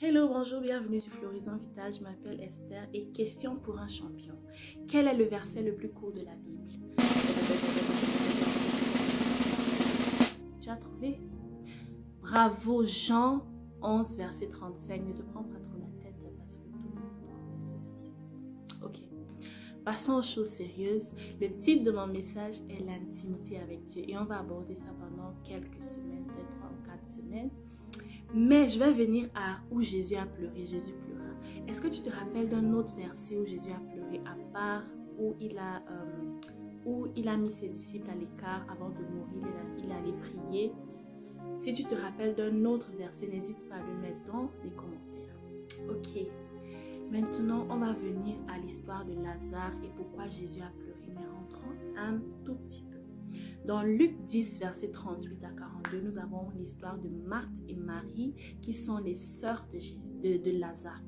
Hello, bonjour, bienvenue sur Florisant Vita, je m'appelle Esther et question pour un champion. Quel est le verset le plus court de la Bible? Tu as trouvé? Bravo, Jean 11, verset 35. Ne te prends pas trop la tête parce que tout le monde connaît ce verset. Ok, passons aux choses sérieuses. Le titre de mon message est l'intimité avec Dieu et on va aborder ça pendant quelques semaines, peut-être 3 ou 4 semaines. Mais je vais venir à où Jésus a pleuré. Jésus pleura. Est-ce que tu te rappelles d'un autre verset où Jésus a pleuré à part où il a mis ses disciples à l'écart avant de mourir, il allait prier? Si tu te rappelles d'un autre verset, n'hésite pas à le mettre dans les commentaires. Ok. Maintenant, on va venir à l'histoire de Lazare et pourquoi Jésus a pleuré. Mais rentrons un tout petit peu. Dans Luc 10, verset 38 à 42, nous avons l'histoire de Marthe et Marie qui sont les sœurs de Lazare.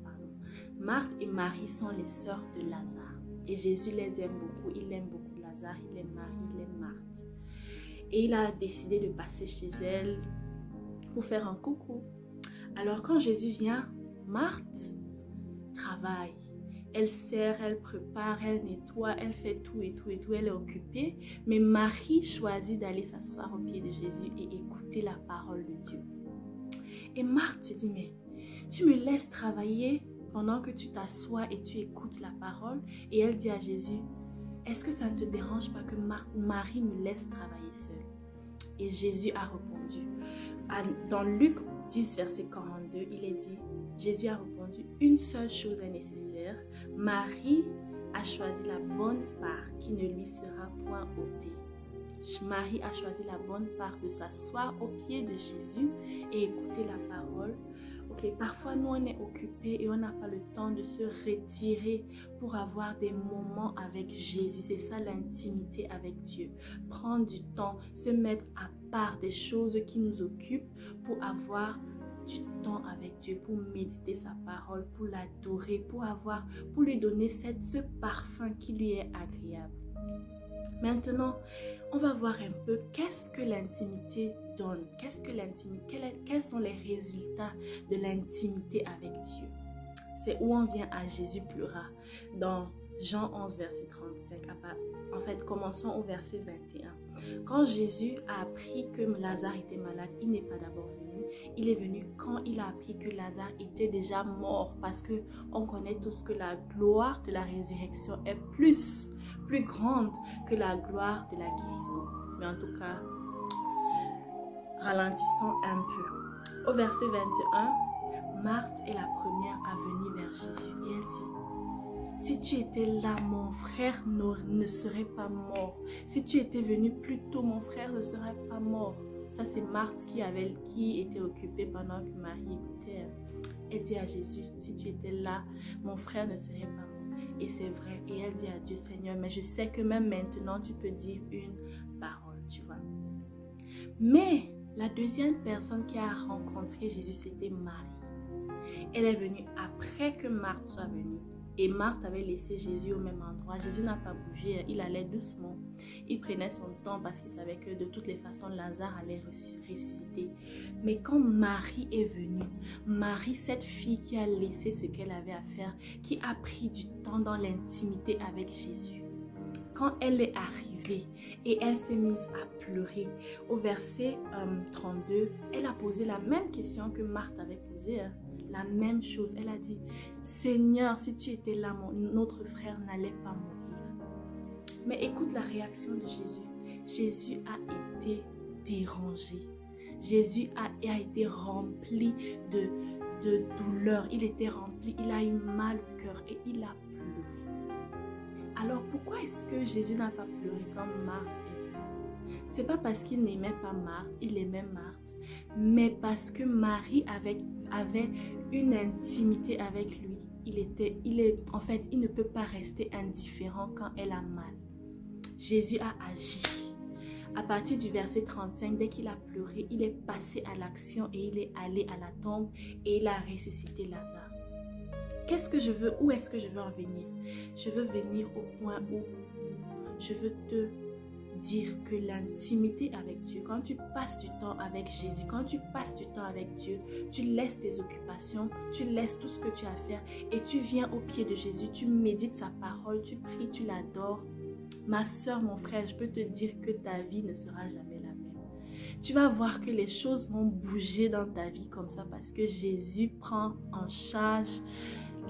Marthe et Marie sont les sœurs de Lazare. Et Jésus les aime beaucoup. Il aime beaucoup Lazare, il aime Marie, il aime Marthe. Et il a décidé de passer chez elle pour faire un coucou. Alors quand Jésus vient, Marthe travaille. Elle sert, elle prépare, elle nettoie, elle fait tout et tout et tout, elle est occupée. Mais Marie choisit d'aller s'asseoir au pied de Jésus et écouter la parole de Dieu. Et Marthe se dit, mais tu me laisses travailler pendant que tu t'assois et tu écoutes la parole? Et elle dit à Jésus, est-ce que ça ne te dérange pas que Marie me laisse travailler seule? Et Jésus a répondu. Dans Luc 10, verset 42, il est dit, Jésus a répondu, une seule chose est nécessaire. Marie a choisi la bonne part qui ne lui sera point ôtée. Marie a choisi la bonne part de s'asseoir au pied de Jésus et écouter la parole. Ok, parfois nous on est occupés et on n'a pas le temps de se retirer pour avoir des moments avec Jésus. C'est ça l'intimité avec Dieu. Prendre du temps, se mettre à part des choses qui nous occupent pour avoir du temps avec Dieu, pour méditer sa parole, pour l'adorer, pour lui donner ce parfum qui lui est agréable. Maintenant, on va voir un peu qu'est-ce que l'intimité donne. Qu'est-ce que l'intimité, quels sont les résultats de l'intimité avec Dieu? C'est où on vient à Jésus pleura. Dans Jean 11, verset 35. En fait, commençons au verset 21. Quand Jésus a appris que Lazare était malade, il n'est pas d'abord venu. Il est venu quand il a appris que Lazare était déjà mort. Parce que on connaît tous que la gloire de la résurrection est plus grande que la gloire de la guérison. Mais en tout cas, ralentissons un peu. Au verset 21, Marthe est la première à venir vers Jésus et elle dit, si tu étais là, mon frère ne serait pas mort. Si tu étais venu plus tôt, mon frère ne serait pas mort. Ça, c'est Marthe qui était occupée pendant que Marie écoutait. Elle dit à Jésus, si tu étais là, mon frère ne serait pas mort. Et c'est vrai. Et elle dit à Dieu, Seigneur, mais je sais que même maintenant, tu peux dire une parole, tu vois. Mais la deuxième personne qui a rencontré Jésus, c'était Marie. Elle est venue après que Marthe soit venue. Et Marthe avait laissé Jésus au même endroit. Jésus n'a pas bougé, il allait doucement. Il prenait son temps parce qu'il savait que de toutes les façons, Lazare allait ressusciter. Mais quand Marie est venue, Marie, cette fille qui a laissé ce qu'elle avait à faire, qui a pris du temps dans l'intimité avec Jésus, quand elle est arrivée et elle s'est mise à pleurer, au verset 32, elle a posé la même question que Marthe avait posée. La même chose, elle a dit, Seigneur, si tu étais là, notre frère n'allait pas mourir. Mais écoute la réaction de Jésus. Jésus a été dérangé. Jésus a été rempli de douleur. Il était rempli, il a eu mal au cœur et il a pleuré. Alors pourquoi est-ce que Jésus n'a pas pleuré comme Marthe est venue? C'est pas parce qu'il n'aimait pas Marthe, il aimait Marthe, mais parce que Marie avait une intimité avec lui. En fait, il ne peut pas rester indifférent quand elle a mal. Jésus a agi. À partir du verset 35, dès qu'il a pleuré, il est passé à l'action et il est allé à la tombe et il a ressuscité Lazare. Qu'est-ce que je veux? Où est-ce que je veux en venir? Je veux venir au point où je veux te dire que l'intimité avec Dieu, quand tu passes du temps avec Jésus, quand tu passes du temps avec Dieu, tu laisses tes occupations, tu laisses tout ce que tu as à faire et tu viens au pied de Jésus, tu médites sa parole, tu pries, tu l'adores. Ma soeur, mon frère, je peux te dire que ta vie ne sera jamais la même. Tu vas voir que les choses vont bouger dans ta vie comme ça parce que Jésus prend en charge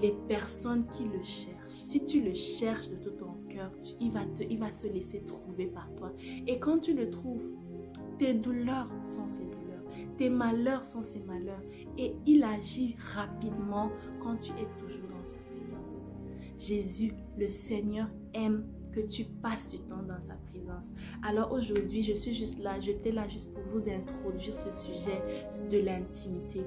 les personnes qui le cherchent. Si tu le cherches de tout ton cœur, il va se laisser trouver par toi. Et quand tu le trouves, tes douleurs sont ses douleurs, tes malheurs sont ses malheurs. Et il agit rapidement quand tu es toujours dans sa présence. Jésus, le Seigneur, aime que tu passes du temps dans sa présence. Alors aujourd'hui, je suis juste là, j'étais là juste pour vous introduire ce sujet de l'intimité.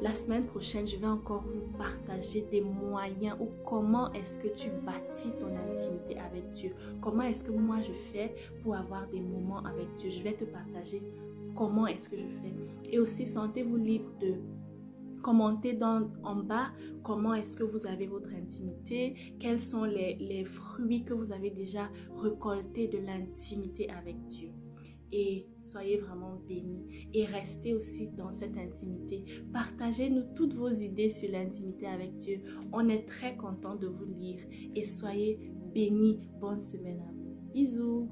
La semaine prochaine, je vais encore vous partager des moyens ou comment est-ce que tu bâtis ton intimité avec Dieu. Comment est-ce que moi je fais pour avoir des moments avec Dieu. Je vais te partager comment est-ce que je fais. Et aussi, sentez-vous libre de commenter en bas comment est-ce que vous avez votre intimité, quels sont les fruits que vous avez déjà récoltés de l'intimité avec Dieu. Et soyez vraiment bénis et restez aussi dans cette intimité. Partagez-nous toutes vos idées sur l'intimité avec Dieu. On est très content de vous lire et soyez bénis. Bonne semaine à vous. Bisous.